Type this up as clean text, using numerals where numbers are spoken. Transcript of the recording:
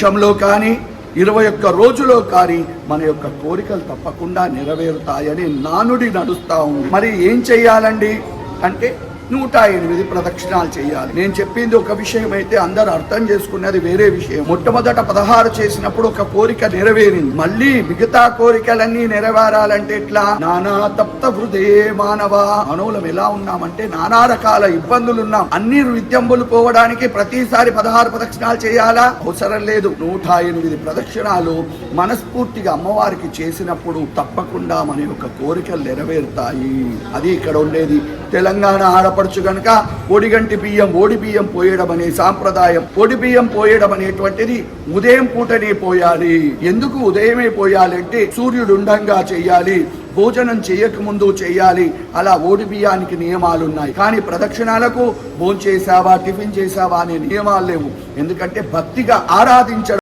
విషయంలో కానీ 21 రోజులో కానీ మన యొక్క కోరికలు తప్పకుండా నెరవేరుతాయని నానుడి నడుస్తా ఉంది. మరి ఏం చెయ్యాలండి అంటే 108 ప్రదక్షిణాలు చేయాలి. నేను చెప్పింది ఒక విషయం అయితే అందరూ అర్థం చేసుకున్నది వేరే విషయం. మొట్టమొదట 16 చేసినప్పుడు ఒక కోరిక నెరవేరింది. మళ్ళీ మిగతా కోరికలన్నీ నెరవేరాలంటే ఎట్లా? నానా తప్త హృదే మానవ. మనవులం ఎలా ఉన్నామంటే నానా రకాల ఇబ్బందులు ఉన్నాం. అన్ని విద్యంబులు పోవడానికి ప్రతిసారి 16 ప్రదక్షిణాలు చేయాలా? అవసరం లేదు. 108 ప్రదక్షిణాలు మనస్ఫూర్తిగా అమ్మవారికి చేసినప్పుడు తప్పకుండా మన యొక్క కోరికలు నెరవేరుతాయి. అది ఇక్కడ ఉండేది. తెలంగాణ ఆడపడుచు గనక ఒడి బియ్యం పోయడం అనే సాంప్రదాయం. ఒడి బియ్యం పోయడం అనేటువంటిది ఉదయం పూటనే పోయాలి. ఎందుకు ఉదయమే పోయాలి అంటే సూర్యుడు ఉండంగా చేయాలి, భోజనం చేయకముందు చేయాలి. అలా ఓడి బియ్యానికి నియమాలు ఉన్నాయి. కానీ ప్రదక్షిణాలకు భోజనం చేసావా, టిఫిన్ చేసావా అనే నియమాలు లేవు. ఎందుకంటే భక్తిగా ఆరాధించడం